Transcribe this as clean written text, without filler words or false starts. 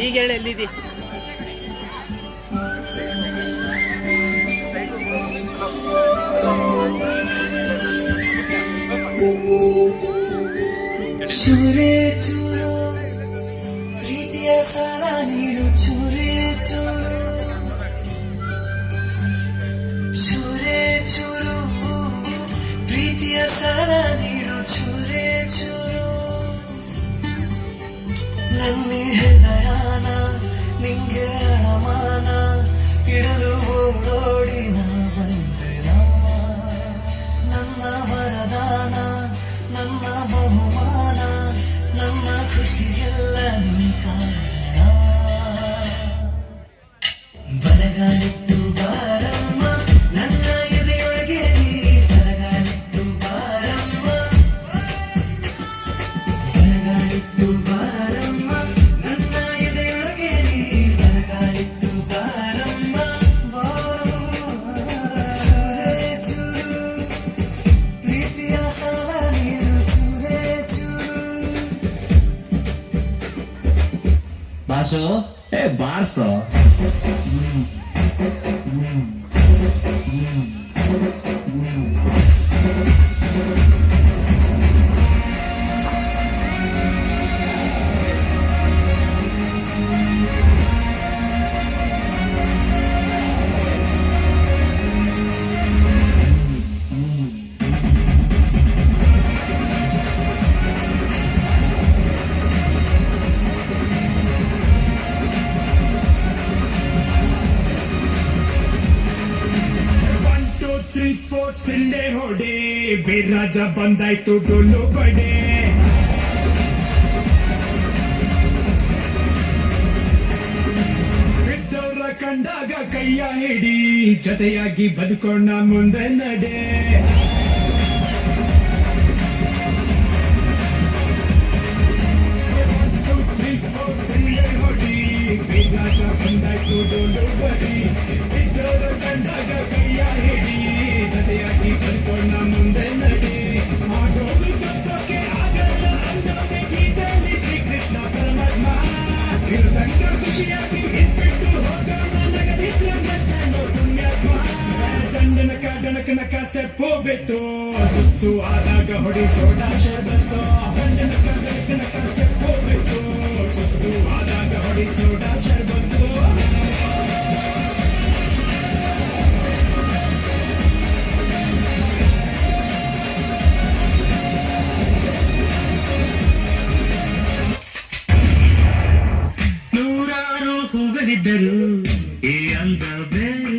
ಈಗ ಹೇಳಿ ಎಲ್ಲಿದ್ದಿ? ಚೂರೇ ಚೂರು ಪ್ರೀತಿಯ ಸಾಲ ನೀಡು, ಚೂರೇ ಚೂರು ಚೂರೇ ಚೂರು ಪ್ರೀತಿಯ ಸಾಲ ನೀಡು, ಚೂರೇ ಚೂರು ನನ್ನ ಹೃದಯನ ನಿಂಗೆ ಅಡಮಾನ ಇಡಲು ಓಡೋಡಿನ ಬಂದೆನ, ನನ್ನ ವರದಾನ ನನ್ನ ಬಹುಮಾನ ನನ್ನ ಖುಷಿಯೆಲ್ಲ ನೀ ಕಾರಣ. ಬಲಗಾಲಿಟ್ಟು ಬಾರಮ್ಮ ನನ್ನ ಎದೆಯೊಳಗೆ ನೀ, ಬಲಗಾಲಿಟ್ಟು ಬಾರಮ್ಮ, ಬಲಗಾಲಿಟ್ಟು ಬಾರಮ್ಮ ನನ್ನ ಎದೆಯೊಳಗೆ ನೀ, ಬಲಗಾಲಿಟ್ಟು ಬಾರಮ್ಮ ಬಾರಮ್ಮ. ಚೂರೇ ಚೂರು ಪ್ರೀತಿಯ ಸಾಲ ನೀಡು, ಚೂರೇ ಚೂರು. ಬಾಸು ಬಾರ್ಸೋ ಸಿಳ್ಳೆ ಹೊಡೆ ಬಿರಾಜ ಬಂದಾಯ್ತು ಡೊಳ್ಳು ಬಡೆ, ಬಿದ್ದವ್ರ ಕಂಡಾಗ ಕೈಯ ಹಿಡಿ, ಜೊತೆಯಾಗಿ ಬದುಕೋಣ ಮುಂದೆ ನಡೆ. ಸಿಳ್ಳೆ ಹೊಡಿ ಬಿರಾಜ ಬಂದಾಯ್ತು ಡೊಳ್ಳು ಬಡಿ, ಬಿದ್ದವ್ರ ಕಂಡಾಗ ಕೈಯ ಹಿಡಿ, ಜೊತೆಯಾಗಿ ಬದುಕೋಣ ಮುಂದೆ ನಡೆ. ಆಡೋದು ತಪ್ಪಕ್ಕೆ ಆಗಲ್ಲ ಅಂದವನೇ ಗೀತೆಯಲ್ಲಿ ಶ್ರೀಕೃಷ್ಣ ಪರಮಾತ್ಮ, ಇರುತ್ತಂಗ ಖುಷಿಯಾಗಿ ಇದ್ಬಿಟ್ಟು ಹೋಗೋಣ ನಗದಿದ್ರೆ ಮಚ್ಚನೋ ಪುಣ್ಯಾತ್ಮ. ದಂಡನಕ ಡಣಕನಕ ಸ್ಟೆಪ್ ಹೋಗ್ಬಿಟ್ಟು ಸುತ್ತು ಆದಾಗ ಹೊಡಿಸೋಣ ಶರ್ಬತ್ತು, ದಂಡನಕ ಡಣಕನಕ ಸ್ಟೆಪ್ ಹೋಗ್ಬಿಟ್ಟು ಸುತ್ತು ಆದಾಗ ಹೊಡಿಸೋಣ ಶರ್ಬತ್ತು. ನೂರಾರು ಹೂಗಳಿದ್ದರು ಈ ಅಂದ ಬೇರೆ,